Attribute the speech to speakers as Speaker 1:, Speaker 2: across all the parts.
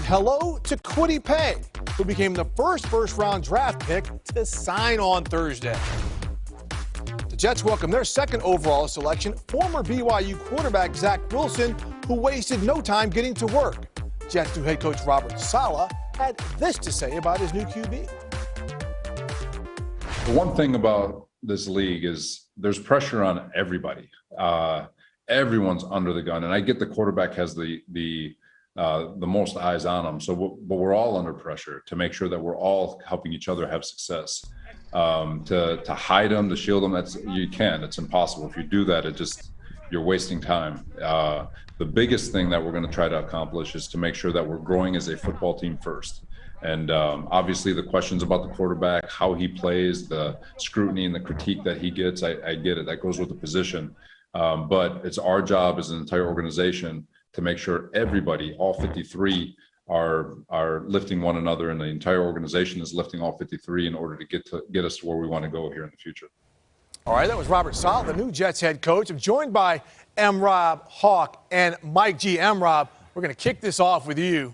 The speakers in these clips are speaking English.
Speaker 1: said hello to Kwity Paye, who became the first-round draft pick to sign on Thursday. The Jets welcome their second overall selection, former BYU quarterback Zach Wilson, who wasted no time getting to work. Jets new head coach Robert Saleh had this to say about his new QB.
Speaker 2: The one thing about this league is there's pressure on everybody. Everyone's under the gun, and I get the quarterback has the most eyes on them. But we're all under pressure to make sure that we're all helping each other have success. To hide them, to shield them, it's impossible. If you do that, you're wasting time. The biggest thing that we're going to try to accomplish is to make sure that we're growing as a football team first. And obviously the questions about the quarterback, how he plays, the scrutiny and the critique that he gets, I get it. That goes with the position. But it's our job as an entire organization to make sure everybody, all 53, are lifting one another, and the entire organization is lifting all 53 in order to get us to where we want to go here in the future.
Speaker 1: All right, that was Robert Saleh, the new Jets head coach. I'm joined by M-Rob, Hawk, and Mike G. M-Rob, we're going to kick this off with you.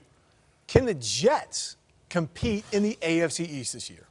Speaker 1: Can the Jets compete in the AFC East this year?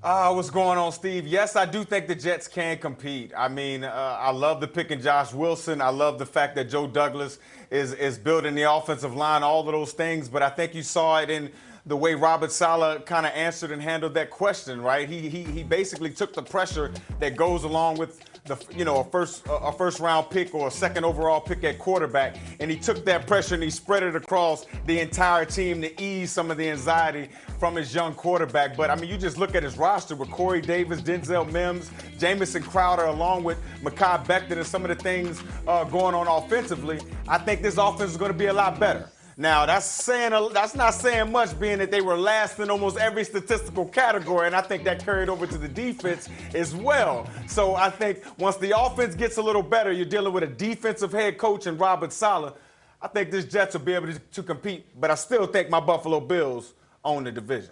Speaker 3: What's going on, Steve? Yes, I do think the Jets can compete. I mean, I love the pick in Josh Wilson. I love the fact that Joe Douglas is building the offensive line, all of those things. But I think you saw it in the way Robert Saleh kind of answered and handled that question, right? He basically took the pressure that goes along with a first round pick or a second overall pick at quarterback, and he took that pressure and he spread it across the entire team to ease some of the anxiety from his young quarterback. But I mean, you just look at his roster with Corey Davis, Denzel Mims, Jamison Crowder, along with Mekhi Becton, and some of the things going on offensively. I think this offense is going to be a lot better. Now, that's not saying much, being that they were last in almost every statistical category, and I think that carried over to the defense as well. So I think once the offense gets a little better, you're dealing with a defensive head coach and Robert Saleh. I think this Jets will be able to compete, but I still think my Buffalo Bills own the division.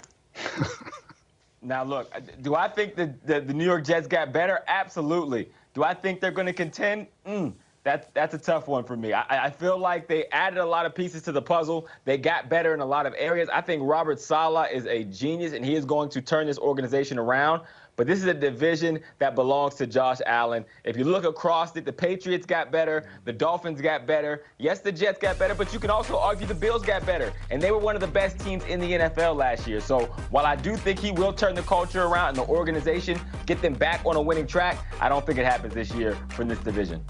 Speaker 4: Now, look, do I think the New York Jets got better? Absolutely. Do I think they're going to contend? That's a tough one for me. I feel like they added a lot of pieces to the puzzle. They got better in a lot of areas. I think Robert Saleh is a genius, and he is going to turn this organization around. But this is a division that belongs to Josh Allen. If you look across it, the Patriots got better. The Dolphins got better. Yes, the Jets got better, but you can also argue the Bills got better. And they were one of the best teams in the NFL last year. So while I do think he will turn the culture around and the organization, get them back on a winning track, I don't think it happens this year from this division.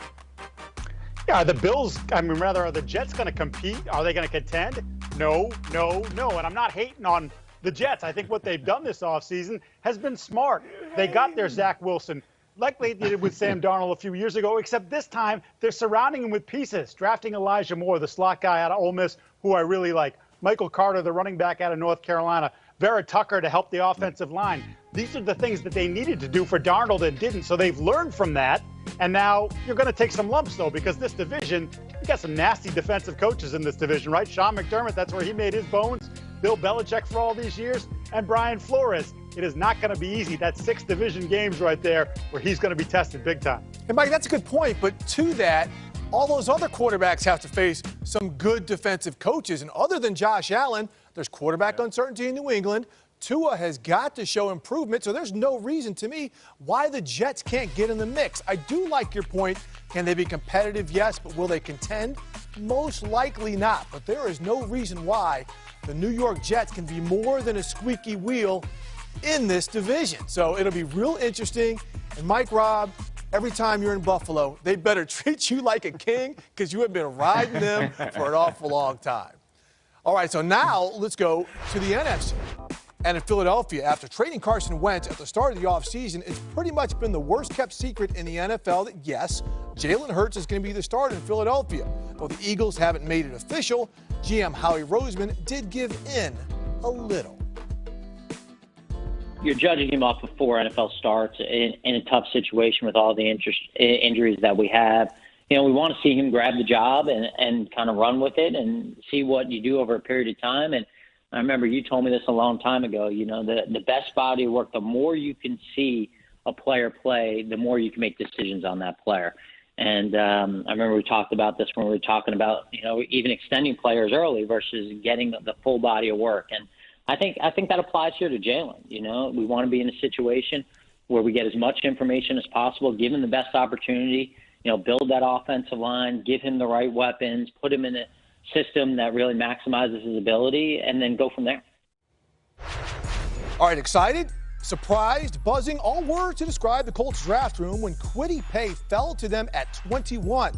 Speaker 5: Yeah, are the Jets going to compete? Are they going to contend? No. And I'm not hating on the Jets. I think what they've done this offseason has been smart. They got their Zach Wilson, like they did with Sam Darnold a few years ago, except this time they're surrounding him with pieces, drafting Elijah Moore, the slot guy out of Ole Miss, who I really like, Michael Carter, the running back out of North Carolina, Vera Tucker to help the offensive line. These are the things that they needed to do for Darnold and didn't, so they've learned from that. And now you're going to take some lumps, though, because this division, you got some nasty defensive coaches in this division, right? Sean McDermott, that's where he made his bones. Bill Belichick for all these years. And Brian Flores. It is not going to be easy. That's 6 division games right there where he's going to be tested big time.
Speaker 1: And, Mike, that's a good point. But to that, all those other quarterbacks have to face some good defensive coaches. And other than Josh Allen, there's quarterback uncertainty in New England. Tua has got to show improvement, so there's no reason to me why the Jets can't get in the mix. I do like your point. Can they be competitive? Yes, but will they contend? Most likely not. But there is no reason why the New York Jets can be more than a squeaky wheel in this division. So it'll be real interesting. And Mike, Rob, every time you're in Buffalo, they better treat you like a king because you have been riding them for an awful long time. All right, so now let's go to the NFC. And in Philadelphia, after trading Carson Wentz at the start of the offseason, it's pretty much been the worst-kept secret in the NFL that, yes, Jalen Hurts is going to be the starter in Philadelphia. Though the Eagles haven't made it official, GM Howie Roseman did give in a little.
Speaker 6: You're judging him off of 4 NFL starts in a tough situation with all the injuries that we have. You know, we want to see him grab the job and kind of run with it and see what you do over a period of time. And I remember you told me this a long time ago, you know, the best body of work, the more you can see a player play, the more you can make decisions on that player. And I remember we talked about this when we were talking about, even extending players early versus getting the full body of work. And I think that applies here to Jalen. We want to be in a situation where we get as much information as possible, give him the best opportunity, build that offensive line, give him the right weapons, put him in a system that really maximizes his ability, and then go from there.
Speaker 1: All right, excited, surprised, buzzing, all words to describe the Colts draft room when Kwity Paye fell to them at 21.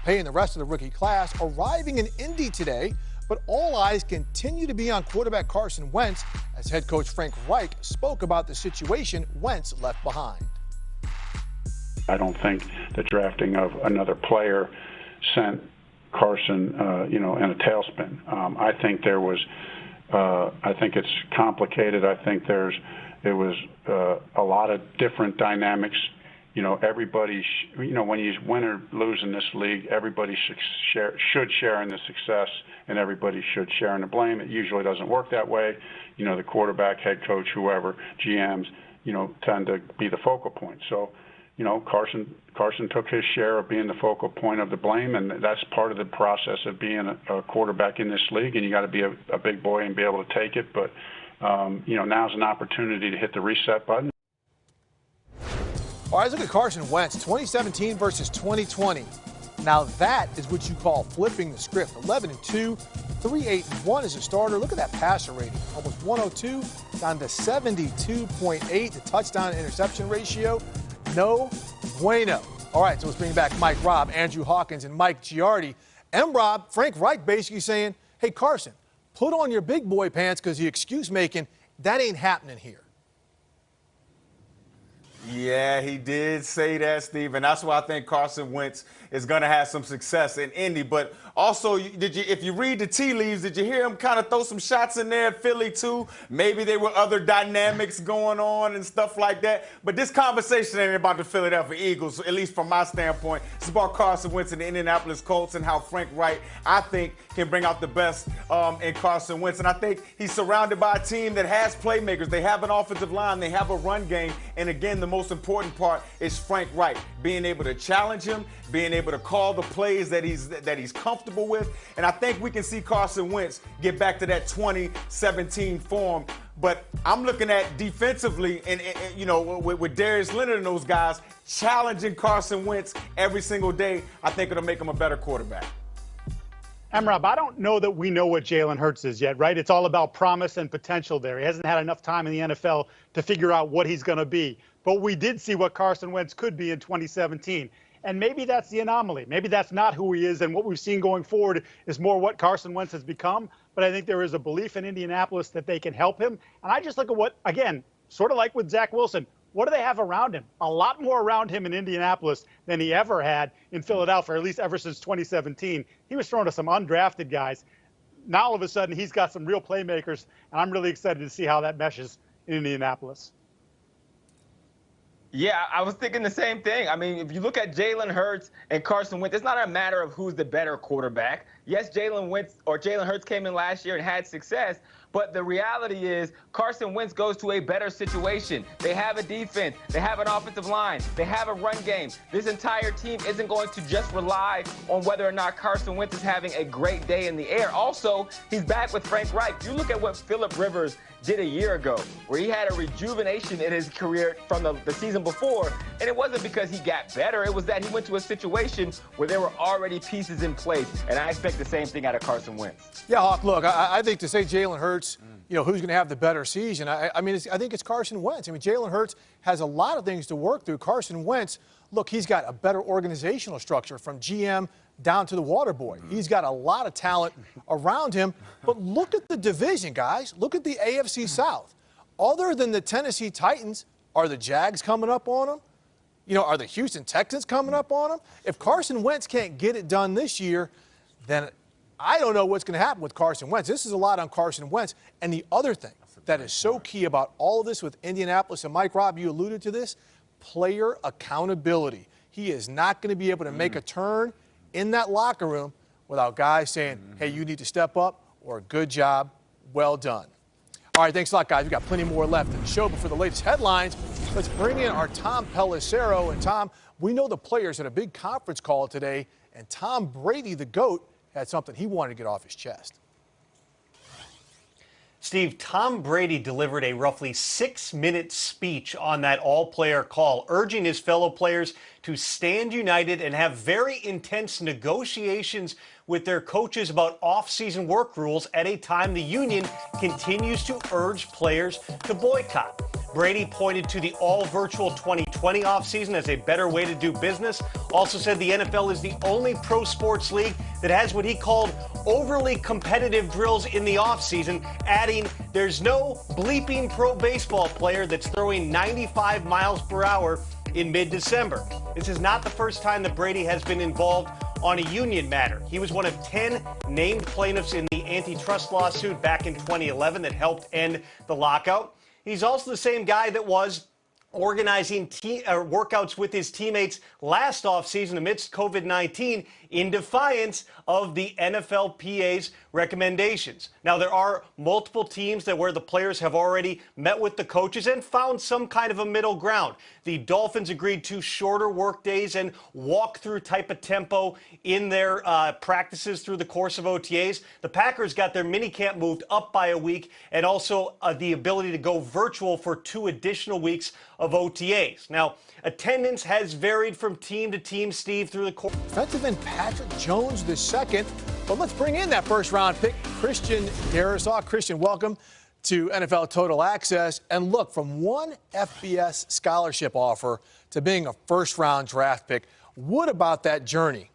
Speaker 1: Paye and the rest of the rookie class arriving in Indy today, but all eyes continue to be on quarterback Carson Wentz as head coach Frank Reich spoke about the situation Wentz left behind.
Speaker 7: I don't think the drafting of another player sent Carson, in a tailspin. I think there was, I think it's complicated. I think it was a lot of different dynamics. Everybody, when you win or lose in this league, everybody should share in the success, and everybody should share in the blame. It usually doesn't work that way. The quarterback, head coach, whoever, GMs, tend to be the focal point. So, Carson took his share of being the focal point of the blame, and that's part of the process of being a quarterback in this league, and you got to be a big boy and be able to take it. But, now's an opportunity to hit the reset button.
Speaker 1: All right, let's look at Carson Wentz, 2017 versus 2020. Now that is what you call flipping the script. 11-2, 3.81 as a starter. Look at that passer rating, almost 102 down to 72.8. The touchdown to interception ratio, no bueno. All right, so let's bring back Mike Robb, Andrew Hawkins, and Mike Giardi. And Rob, Frank Reich basically saying, hey, Carson, put on your big boy pants because the excuse making, that ain't happening here.
Speaker 3: Yeah, he did say that, Steve, and that's why I think Carson Wentz is going to have some success in Indy. But also, if you read the tea leaves, did you hear him kind of throw some shots in there at Philly too? Maybe there were other dynamics going on and stuff like that. But this conversation ain't about the Philadelphia Eagles, at least from my standpoint. It's about Carson Wentz and the Indianapolis Colts and how Frank Reich, I think, can bring out the best in Carson Wentz. And I think he's surrounded by a team that has playmakers. They have an offensive line. They have a run game. And again, the most important part is Frank Reich being able to challenge him, being able to call the plays that he's comfortable with. And I think we can see Carson Wentz get back to that 2017 form. But I'm looking at defensively and with Darius Leonard and those guys challenging Carson Wentz every single day. I think it'll make him a better quarterback.
Speaker 5: Rob, I don't know that we know what Jalen Hurts is yet, right? It's all about promise and potential there. He hasn't had enough time in the NFL to figure out what he's going to be. But we did see what Carson Wentz could be in 2017. And maybe that's the anomaly. Maybe that's not who he is, and what we've seen going forward is more what Carson Wentz has become. But I think there is a belief in Indianapolis that they can help him. And I just look at what, again, sort of like with Zach Wilson, what do they have around him? A lot more around him in Indianapolis than he ever had in Philadelphia, or at least ever since 2017. He was thrown to some undrafted guys. Now all of a sudden he's got some real playmakers, and I'm really excited to see how that meshes in Indianapolis.
Speaker 4: Yeah, I was thinking the same thing. I mean, if you look at Jalen Hurts and Carson Wentz, it's not a matter of who's the better quarterback. Yes, Jalen Hurts came in last year and had success, but the reality is Carson Wentz goes to a better situation. They have a defense. They have an offensive line. They have a run game. This entire team isn't going to just rely on whether or not Carson Wentz is having a great day in the air. Also, he's back with Frank Reich. You look at what Phillip Rivers did a year ago, where he had a rejuvenation in his career from the season before, and it wasn't because he got better. It was that he went to a situation where there were already pieces in place, and I expect the same thing out of Carson Wentz.
Speaker 1: Yeah, Hawk, look, I think to say Jalen Hurts, who's going to have the better season, I think it's Carson Wentz. I mean, Jalen Hurts has a lot of things to work through. Carson Wentz, look, he's got a better organizational structure from GM down to the water boy. He's got a lot of talent around him. But look at the division, guys. Look at the AFC South. Other than the Tennessee Titans, are the Jags coming up on them? Are the Houston Texans coming up on them? If Carson Wentz can't get it done this year, then I don't know what's going to happen with Carson Wentz. This is a lot on Carson Wentz. And the other thing that is so key about all of this with Indianapolis, and Mike Robb, you alluded to this, player accountability. He is not going to be able to make a turn in that locker room without guys saying, hey, you need to step up, or good job, well done. All right, thanks a lot, guys. We've got plenty more left in the show, but for the latest headlines, Let's bring in our Tom Pelissero. And Tom, we know the players had a big conference call today, and Tom Brady, the GOAT, had something he wanted to get off his chest.
Speaker 8: Steve, Tom Brady delivered a roughly 6-minute speech on that all-player call, urging his fellow players to stand united and have very intense negotiations with their coaches about off-season work rules at a time the union continues to urge players to boycott. Brady pointed to the all-virtual 2020 offseason as a better way to do business. Also said the NFL is the only pro sports league that has what he called overly competitive drills in the offseason, adding there's no bleeping pro baseball player that's throwing 95 miles per hour in mid-December. This is not the first time that Brady has been involved on a union matter. He was one of 10 named plaintiffs in the antitrust lawsuit back in 2011 that helped end the lockout. He's also the same guy that was organizing workouts with his teammates last offseason amidst COVID-19 in defiance of the NFLPA's recommendations. Now, there are multiple teams where the players have already met with the coaches and found some kind of a middle ground. The Dolphins agreed to shorter work days and walk-through type of tempo in their practices through the course of OTAs. The Packers got their minicamp moved up by a week and also the ability to go virtual for 2 additional weeks of OTAs. Now, attendance has varied from team to team, Steve, through the course.
Speaker 1: Defensive end Patrick Jones II, but let's bring in that first-round pick, Christian Darrisaw. Christian, welcome to NFL Total Access. And look, from one FBS scholarship offer to being a first-round draft pick, what about that journey?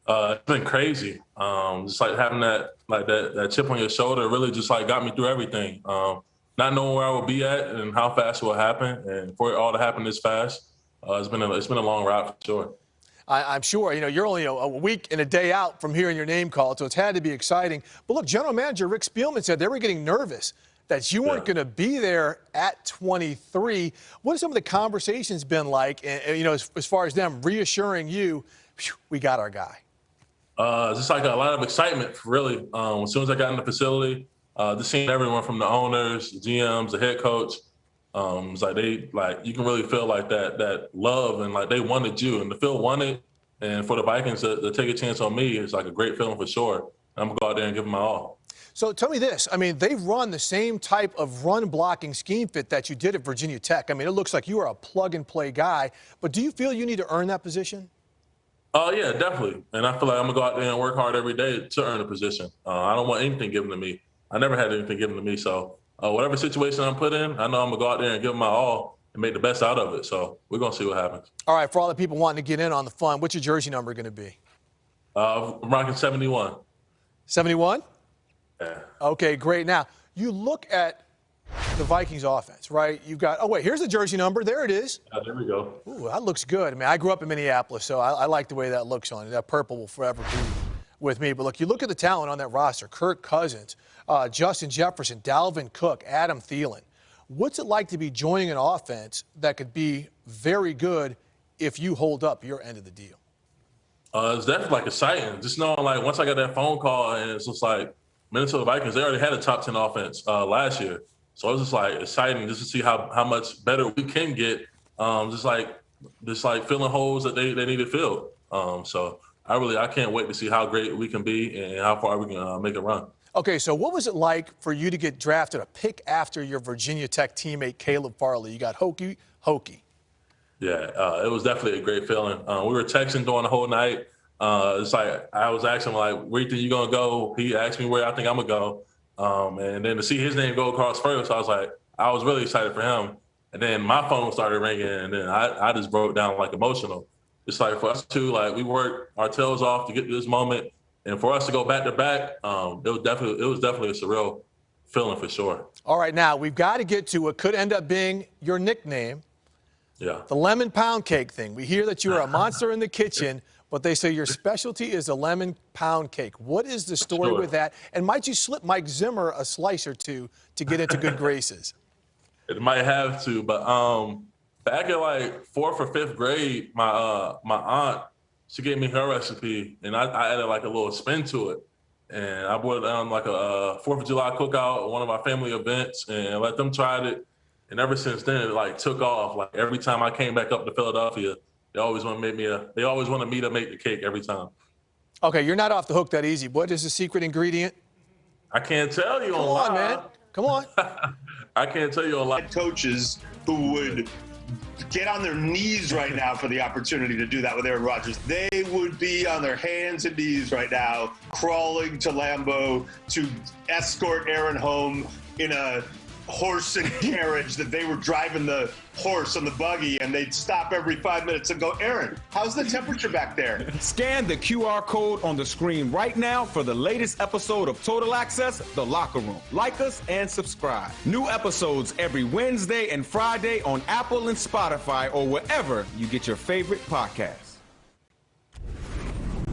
Speaker 9: It's been crazy. Just like having that chip on your shoulder really just like got me through everything. Not knowing where I would be at and how fast it will happen, and for it all to happen this fast, it's been a long ride for sure.
Speaker 1: I'm sure, you're only a week and a day out from hearing your name called, so it's had to be exciting. But look, General Manager Rick Spielman said they were getting nervous that you weren't going to be there at 23. What have some of the conversations been like, and as far as them reassuring you, we got our guy?
Speaker 9: Just like a lot of excitement, really. As soon as I got in the facility, just seeing everyone from the owners, the GMs, the head coach, it's like you can really feel like that love and like they wanted you, and the field wanted, and for the Vikings to take a chance on me, it's like a great feeling for sure. I'm gonna go out there and give them my all.
Speaker 1: So tell me this, they've run the same type of run blocking scheme fit that you did at Virginia Tech. It looks like you are a plug and play guy, but do you feel you need to earn that position?
Speaker 9: Yeah, definitely. And I feel like I'm gonna go out there and work hard every day to earn a position. I don't want anything given to me. I never had anything given to me, so whatever situation I'm put in, I know I'm gonna go out there and give them my all and make the best out of it. So we're gonna see what happens.
Speaker 1: All right, for all the people wanting to get in on the fun, what's your jersey number going to be?
Speaker 9: I'm rocking 71.
Speaker 1: 71?
Speaker 9: Yeah.
Speaker 1: Okay, great. Now, you look at the Vikings offense, right? You've got, oh, wait, here's the jersey number. There it is.
Speaker 9: There we go.
Speaker 1: Ooh, that looks good. I grew up in Minneapolis, so I like the way that looks on it. That purple will forever be with me. But look, you look at the talent on that roster, Kirk Cousins, Justin Jefferson, Dalvin Cook, Adam Thielen. What's it like to be joining an offense that could be very good if you hold up your end of the deal?
Speaker 9: It's definitely exciting. Just knowing once I got that phone call and it's just Minnesota Vikings, they already had a top 10 offense last year. So it's just exciting just to see how much better we can get. Just filling holes that they needed filled. So I can't wait to see how great we can be and how far we can make a run.
Speaker 1: Okay, so what was it like for you to get drafted, a pick after your Virginia Tech teammate Caleb Farley? You got hokey.
Speaker 9: Yeah, it was definitely a great feeling. We were texting during the whole night. It's I was asking him, where you think you're going to go? He asked me where I think I'm going to go. And then to see his name go across first, I was really excited for him. And then my phone started ringing, and then I just broke down emotional. It's for us two, we worked our tails off to get to this moment. And for us to go back to back, it was definitely a surreal feeling for sure.
Speaker 1: All right, now we've got to get to what could end up being your nickname.
Speaker 9: Yeah.
Speaker 1: The lemon pound cake thing. We hear that you're a monster in the kitchen, but they say your specialty is a lemon pound cake. What is the story with that? And might you slip Mike Zimmer a slice or two to get into good graces?
Speaker 9: It might have to, but back in 4th or 5th grade, my aunt, she gave me her recipe, and I added a little spin to it. And I brought it down a 4th of July cookout at one of our family events and let them try it. And ever since then, it like took off. Like every time I came back up to Philadelphia, they always want me to make the cake every time.
Speaker 1: Okay, you're not off the hook that easy. What is the secret ingredient?
Speaker 9: I can't tell you
Speaker 1: Come on, man. Come on.
Speaker 9: I can't tell you a lot.
Speaker 10: Coaches who would get on their knees right now for the opportunity to do that with Aaron Rodgers. They would be on their hands and knees right now, crawling to Lambeau to escort Aaron home in a horse and carriage that they were driving the horse on the buggy, and they'd stop every 5 minutes and go, Aaron, how's the temperature back there?
Speaker 11: Scan the QR code on the screen right now for the latest episode of Total Access, The Locker Room. Like us and subscribe. New episodes every Wednesday and Friday on Apple and Spotify or wherever you get your favorite podcasts.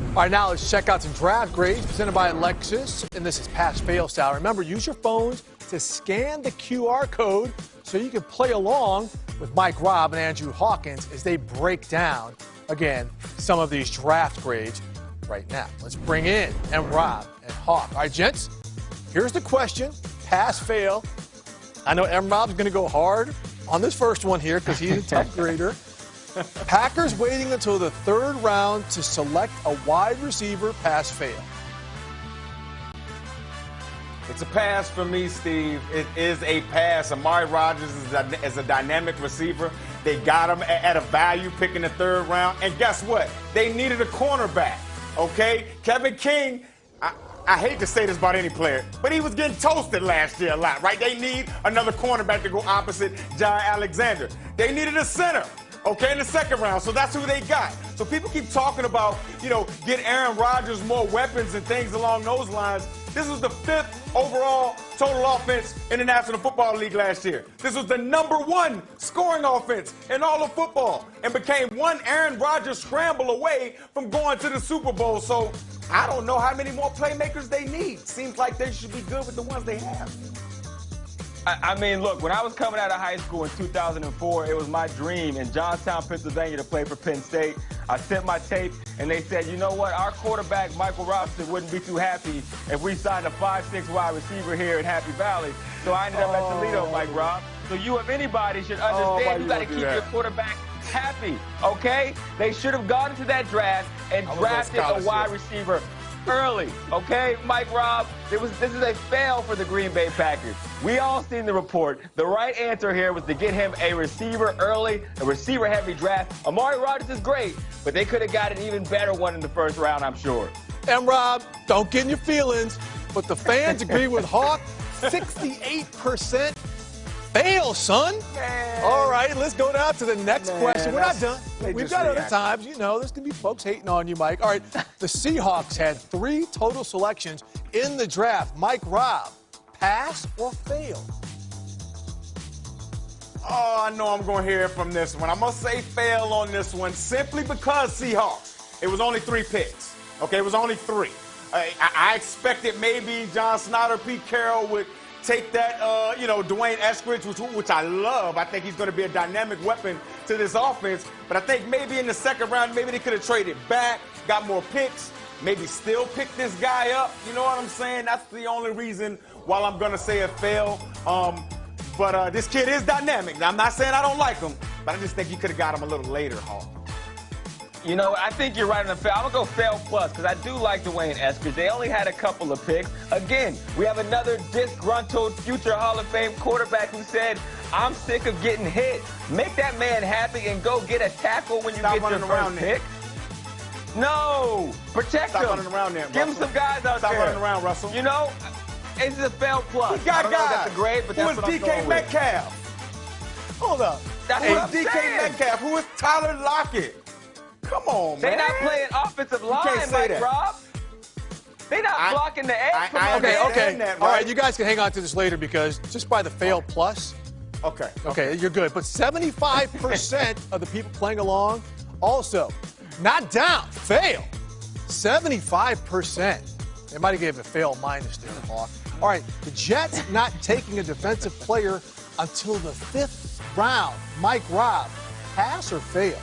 Speaker 1: All right, now let's check out some draft grades presented by Lexus. And this is pass-fail style. Remember, use your phones to scan the QR code so you can play along with Mike Robb and Andrew Hawkins as they break down, again, some of these draft grades right now. Let's bring in Robb and Hawk. All right, gents, here's the question, pass-fail. I know Robb's going to go hard on this first one here because he's a tough grader. Packers waiting until the third round to select a wide receiver, pass-fail.
Speaker 3: It's a pass for me, Steve. It is a pass. Amari Rodgers is a dynamic receiver. They got him at a value pick in the third round. And guess what? They needed a cornerback, okay? Kevin King, I hate to say this about any player, but he was getting toasted last year a lot, right? They need another cornerback to go opposite Jair Alexander. They needed a center. Okay, in the second round, so that's who they got. So people keep talking about, get Aaron Rodgers more weapons and things along those lines. This was the 5th overall total offense in the National Football League last year. This was the #1 scoring offense in all of football and became one Aaron Rodgers scramble away from going to the Super Bowl. So I don't know how many more playmakers they need. Seems like they should be good with the ones they have.
Speaker 4: I mean, look, when I was coming out of high school in 2004, it was my dream in Johnstown, Pennsylvania to play for Penn State. I sent my tape, and they said, you know what, our quarterback, Michael Robinson, wouldn't be too happy if we signed a 5'6" wide receiver here in Happy Valley. So I ended up at Toledo, Mike Robb. So you, if anybody, should understand you got to keep your quarterback happy, okay? They should have gone into that draft and drafted a wide receiver early, okay, Mike Robb? This is a fail for the Green Bay Packers. We all seen the report. The right answer here was to get him a receiver early, a receiver-heavy draft. Amari Rodgers is great, but they could have got an even better one in the first round, I'm sure.
Speaker 1: And Rob, don't get in your feelings, but the fans agree with Hawk. 68% fail, son.
Speaker 3: Man.
Speaker 1: All right, let's go down to the next question. We're not done. We've got other
Speaker 3: react.
Speaker 1: times. There's going to be folks hating on you, Mike. All right, the Seahawks had 3 total selections in the draft. Mike Robb, pass or fail?
Speaker 3: Oh, I know I'm going to hear from this one. I'm going to say fail on this one simply because Seahawks. It was only 3 picks. Okay, it was only 3. I expected maybe John Snyder, Pete Carroll would take that, Dwayne Eskridge, which I love. I think he's going to be a dynamic weapon to this offense. But I think maybe in the second round, maybe they could have traded back, got more picks, maybe still pick this guy up. You know what I'm saying? That's the only reason why I'm going to say a fail. But this kid is dynamic. Now, I'm not saying I don't like him, but I just think you could have got him a little later, Hall.
Speaker 4: You know, I think you're right on the fail. I'm going to go fail plus because I do like Dwayne Eskridge. They only had a couple of picks. Again, we have another disgruntled future Hall of Fame quarterback who said, I'm sick of getting hit. Make that man happy and go get a tackle when you get your first pick. No, protect him.
Speaker 3: Stop running around there,
Speaker 4: Give him some guys out there.
Speaker 3: Stop running around, Russell.
Speaker 4: You know, it's a fail plus.
Speaker 3: He got
Speaker 4: I don't know if
Speaker 3: guys.
Speaker 4: that's a grade, but that's
Speaker 3: Who
Speaker 4: what
Speaker 3: is
Speaker 4: I'm going
Speaker 3: DK
Speaker 4: with.
Speaker 3: Metcalf? Hold up.
Speaker 4: That's
Speaker 3: Who
Speaker 4: what
Speaker 3: is
Speaker 4: I'm
Speaker 3: DK
Speaker 4: saying.
Speaker 3: Metcalf? Who is Tyler Lockett? Come on, man.
Speaker 4: They not playing offensive line,
Speaker 3: can't say
Speaker 4: Mike
Speaker 3: that.
Speaker 4: Robb. They not blocking the edge.
Speaker 1: Okay.
Speaker 3: that,
Speaker 1: All
Speaker 3: right?
Speaker 1: right, you guys can hang on to this later because just by the fail plus,
Speaker 3: Okay,
Speaker 1: you're good. But 75% of the people playing along also not down, fail. 75%. They might have gave a fail minus there, Hawk. All right, the Jets not taking a defensive player until the 5th round. Mike Robb, pass or fail?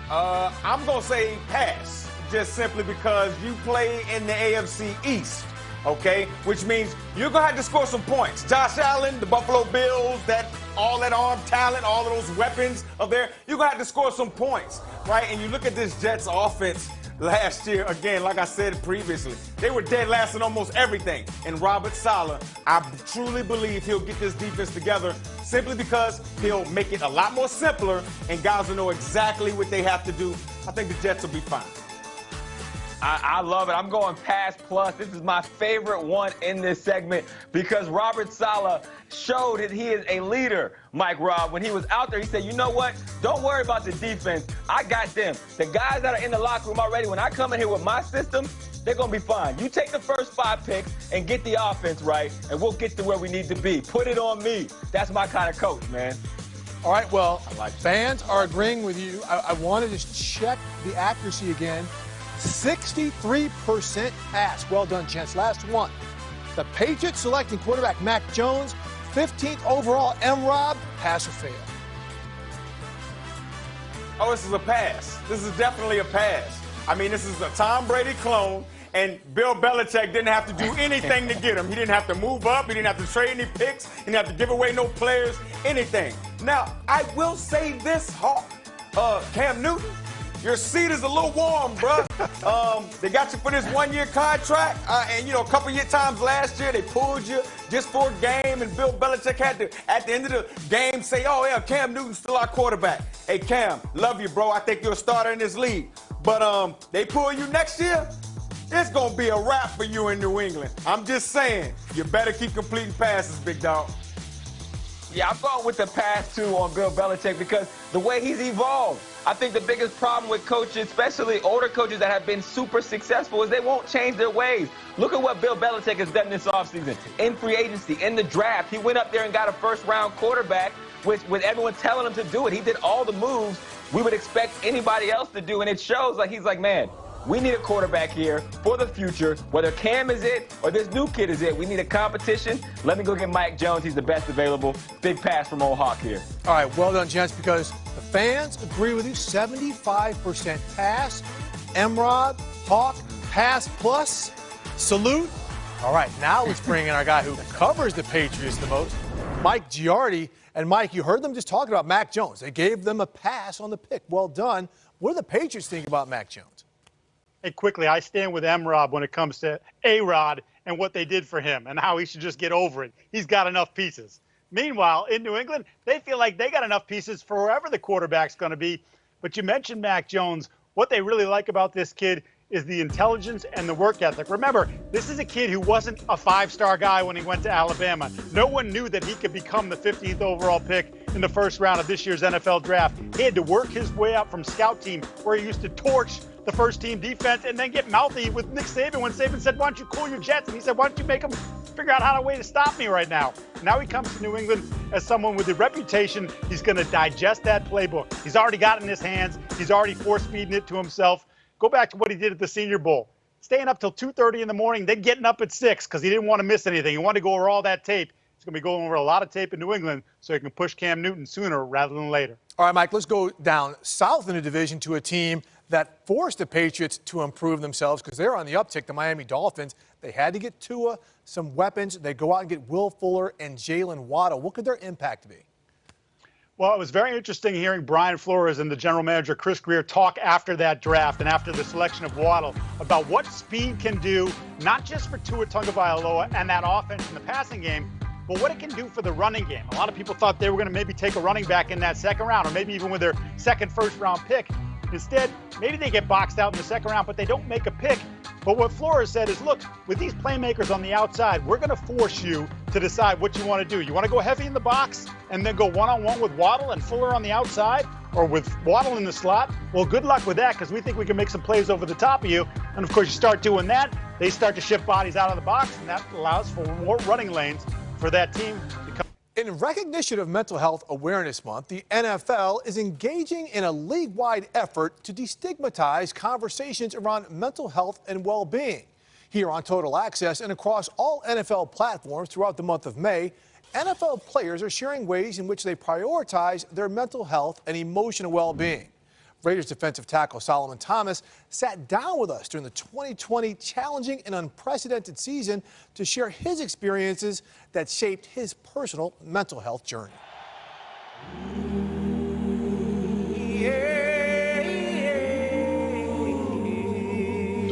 Speaker 3: I'm going to say pass, just simply because you play in the AFC East. okay? Which means you're going to have to score some points. Josh Allen, the Buffalo Bills, all that arm talent, all of those weapons up there, you're going to have to score some points, right? And you look at this Jets offense last year, again, like I said previously, they were dead last in almost everything. And Robert Saleh, I truly believe he'll get this defense together simply because he'll make it a lot more simpler and guys will know exactly what they have to do. I think the Jets will be fine.
Speaker 4: I love it. I'm going pass plus. This is my favorite one in this segment because Robert Saleh showed that he is a leader, Mike Robb. When he was out there, he said, you know what? Don't worry about the defense. I got them. The guys that are in the locker room already, when I come in here with my system, they're going to be fine. You take the first 5 picks and get the offense right, and we'll get to where we need to be. Put it on me. That's my kind of coach, man.
Speaker 1: All right, well, fans are agreeing with you. I want to just check the accuracy again. 63% pass. Well done, gents. Last one. The Patriots selecting quarterback Mac Jones, 15th overall. Rob, pass or fail?
Speaker 3: Oh, this is a pass. This is definitely a pass. I mean, this is a Tom Brady clone, and Bill Belichick didn't have to do anything to get him. He didn't have to move up. He didn't have to trade any picks. He didn't have to give away no players, anything. Now, I will say this, Hawk. Cam Newton, your seat is a little warm, bro. They got you for this 1-year contract. And, a couple of times last year, they pulled you just for a game. And Bill Belichick had to, at the end of the game, say, oh, yeah, Cam Newton's still our quarterback. Hey, Cam, love you, bro. I think you're a starter in this league. But they pull you next year, it's going to be a wrap for you in New England. I'm just saying, you better keep completing passes, big dog.
Speaker 4: Yeah, I'm going with the pass, too, on Bill Belichick because the way he's evolved. I think the biggest problem with coaches, especially older coaches that have been super successful, is they won't change their ways. Look at what Bill Belichick has done this offseason. In free agency, in the draft, he went up there and got a first-round quarterback with everyone telling him to do it. He did all the moves we would expect anybody else to do, and it shows like he's like, man, we need a quarterback here for the future. Whether Cam is it or this new kid is it, we need a competition. Let me go get Mike Jones. He's the best available. Big pass from old Hawk here.
Speaker 1: All right, well done, gents, because the fans agree with you. 75% pass. Rob, Hawk, pass plus. Salute. All right, now let's bring in our guy who covers the Patriots the most, Mike Giardi. And, Mike, you heard them just talking about Mac Jones. They gave them a pass on the pick. Well done. What do the Patriots think about Mac Jones?
Speaker 5: Hey, quickly, I stand with Rob when it comes to A-Rod and what they did for him and how he should just get over it. He's got enough pieces. Meanwhile, in New England, they feel like they got enough pieces for wherever the quarterback's going to be. But you mentioned Mac Jones. What they really like about this kid is the intelligence and the work ethic. Remember, this is a kid who wasn't a 5-star guy when he went to Alabama. No one knew that he could become the 15th overall pick in the first round of this year's NFL draft. He had to work his way up from scout team where he used to torch the first team defense and then get mouthy with Nick Saban when Saban said, why don't you cool your jets? And he said, why don't you make them figure out how to way to stop me right now? Now he comes to New England as someone with a reputation. He's going to digest that playbook. He's already got it in his hands. He's already force-feeding it to himself. Go back to what he did at the Senior Bowl. Staying up till 2:30 in the morning, then getting up at 6 because he didn't want to miss anything. He wanted to go over all that tape. He's going to be going over a lot of tape in New England so he can push Cam Newton sooner rather than later.
Speaker 1: All right, Mike, let's go down south in the division to a team that forced the Patriots to improve themselves because they're on the uptick, the Miami Dolphins. They had to get Tua some weapons. They go out and get Will Fuller and Jalen Waddle. What could their impact be?
Speaker 5: Well, it was very interesting hearing Brian Flores and the general manager, Chris Greer, talk after that draft and after the selection of Waddle about what speed can do, not just for Tua Tagovailoa and that offense in the passing game, but what it can do for the running game. A lot of people thought they were going to maybe take a running back in that second round or maybe even with their second first-round pick. Instead, maybe they get boxed out in the second round, but they don't make a pick. But what Flores said is, look, with these playmakers on the outside, we're going to force you to decide what you want to do. You want to go heavy in the box and then go one-on-one with Waddle and Fuller on the outside or with Waddle in the slot? Well, good luck with that because we think we can make some plays over the top of you. And, of course, you start doing that, they start to shift bodies out of the box, and that allows for more running lanes for that team to come.
Speaker 1: In recognition of Mental Health Awareness Month, the NFL is engaging in a league-wide effort to destigmatize conversations around mental health and well-being. Here on Total Access and across all NFL platforms throughout the month of May, NFL players are sharing ways in which they prioritize their mental health and emotional well-being. Raiders defensive tackle Solomon Thomas sat down with us during the 2020 challenging and unprecedented season to share his experiences that shaped his personal mental health journey.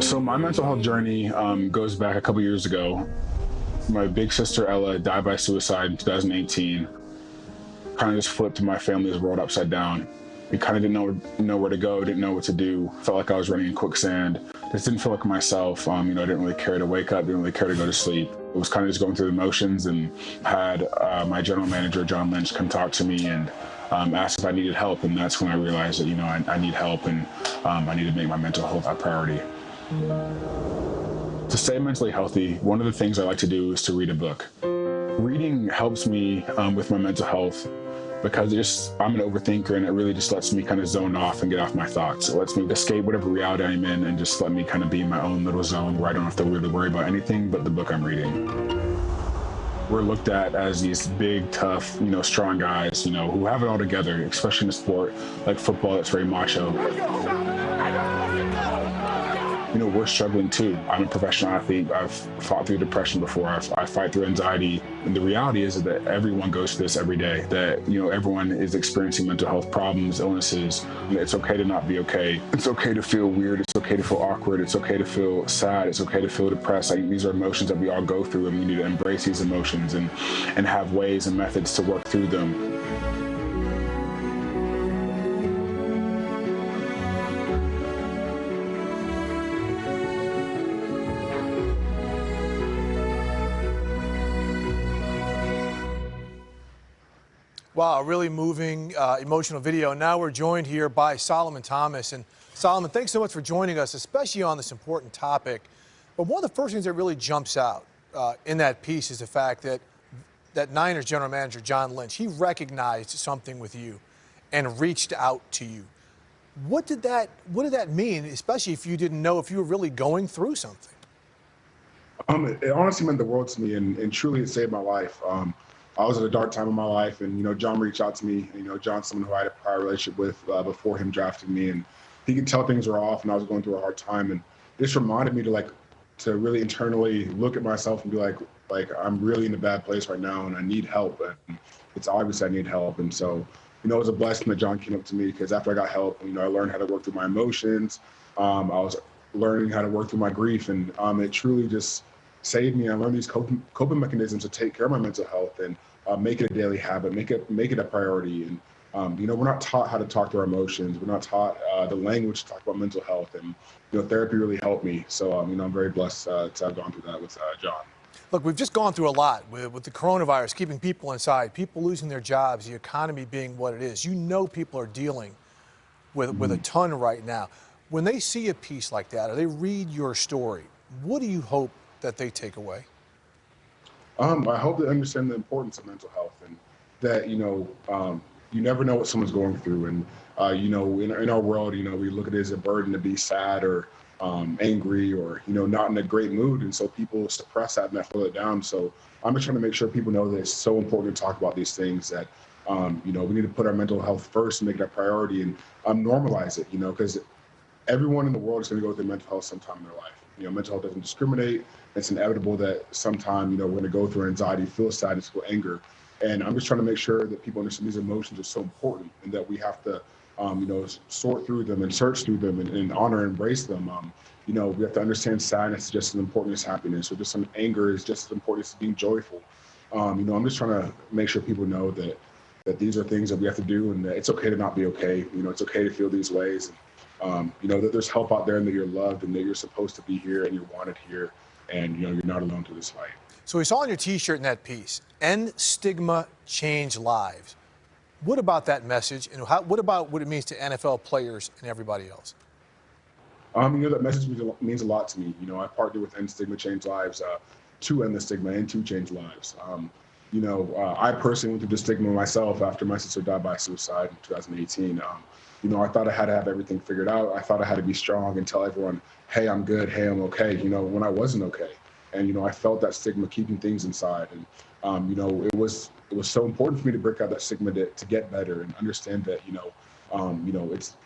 Speaker 12: So my mental health journey goes back a couple years ago. My big sister Ella died by suicide in 2018. Kind of just flipped my family's world upside down. We kind of didn't know where to go, didn't know what to do. Felt like I was running in quicksand. Just didn't feel like myself. I didn't really care to wake up, didn't really care to go to sleep. It was kind of just going through the motions, and had my general manager, John Lynch, come talk to me and ask if I needed help. And that's when I realized that, I need help, and I need to make my mental health a priority. To stay mentally healthy, one of the things I like to do is to read a book. Reading helps me with my mental health because I'm an overthinker, and it really just lets me kind of zone off and get off my thoughts. It lets me escape whatever reality I'm in and just let me kind of be in my own little zone where I don't have to really worry about anything but the book I'm reading. We're looked at as these big, tough, strong guys, who have it all together, especially in a sport like football that's very macho. We're struggling too. I'm a professional athlete. I've fought through depression before. I fight through anxiety. And the reality is that everyone goes through this every day, that, everyone is experiencing mental health problems, illnesses. And it's okay to not be okay. It's okay to feel weird. It's okay to feel awkward. It's okay to feel sad. It's okay to feel depressed. These are emotions that we all go through, and we need to embrace these emotions and have ways and methods to work through them.
Speaker 1: Wow, a really moving, emotional video. Now we're joined here by Solomon Thomas. And Solomon, thanks so much for joining us, especially on this important topic. But one of the first things that really jumps out in that piece is the fact that Niners general manager John Lynch, he recognized something with you and reached out to you. What did that mean, especially if you didn't know if you were really going through something?
Speaker 12: It honestly meant the world to me, and truly it saved my life. I was at a dark time in my life, and John reached out to me. John's someone who I had a prior relationship with before him drafting me, and he could tell things were off, and I was going through a hard time. And this reminded me to really internally look at myself and be like I'm really in a bad place right now, and I need help. And it's obvious I need help. And so, it was a blessing that John came up to me, because after I got help, I learned how to work through my emotions. I was learning how to work through my grief, and it truly just saved me. I learned these coping mechanisms to take care of my mental health and make it a daily habit, make it a priority. And we're not taught how to talk to our emotions. We're not taught the language to talk about mental health. And therapy really helped me. So I'm very blessed to have gone through that with John.
Speaker 1: Look, we've just gone through a lot with the coronavirus, keeping people inside, people losing their jobs, the economy being what it is. People are dealing with a ton right now. When they see a piece like that, or they read your story, what do you hope that they take away?
Speaker 12: I hope they understand the importance of mental health, and that, you never know what someone's going through. And, in our world, we look at it as a burden to be sad or angry or, not in a great mood. And so people suppress that and they hold it down. So I'm just trying to make sure people know that it's so important to talk about these things, that, we need to put our mental health first and make it a priority, and normalize it, because everyone in the world is going to go through mental health sometime in their life. Mental health doesn't discriminate. It's inevitable that sometime, we're going to go through anxiety, feel sadness, feel anger. And I'm just trying to make sure that people understand these emotions are so important, and that we have to, sort through them and search through them and honor and embrace them. We have to understand sadness is just as important as happiness, or just some anger is just as important as being joyful. I'm just trying to make sure people know that these are things that we have to do, and that it's okay to not be okay. It's okay to feel these ways. That there's help out there, and that you're loved, and that you're supposed to be here, and you're wanted here, and you're not alone through this fight.
Speaker 1: So we saw on your T-shirt in that piece, "End stigma, change lives." What about that message, and what about what it means to NFL players and everybody else?
Speaker 12: That message means a lot to me. I partner with End Stigma, Change Lives to end the stigma and to change lives. I personally went through the stigma myself after my sister died by suicide in 2018. I thought I had to have everything figured out. I thought I had to be strong and tell everyone, hey, I'm good, hey, I'm okay, when I wasn't okay. And, I felt that stigma keeping things inside. And, it was so important for me to break out that stigma to get better and understand that,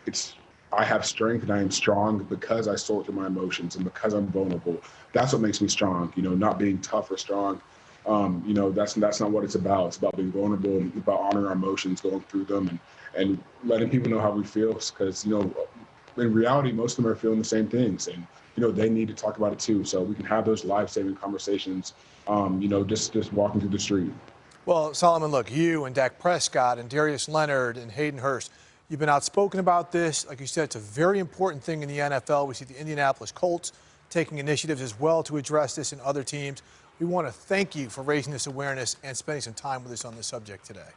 Speaker 12: it's I have strength and I am strong because I sort through my emotions and because I'm vulnerable. That's what makes me strong. Not being tough or strong. That's not what it's about. It's about being vulnerable and about honoring our emotions, going through them, and letting people know how we feel. Because in reality, most of them are feeling the same things, and they need to talk about it too. So we can have those life-saving conversations. Just walking through the street.
Speaker 1: Well, Solomon, look, you and Dak Prescott and Darius Leonard and Hayden Hurst, you've been outspoken about this. Like you said, it's a very important thing in the NFL. We see the Indianapolis Colts taking initiatives as well to address this in other teams. We want to thank you for raising this awareness and spending some time with us on this subject today.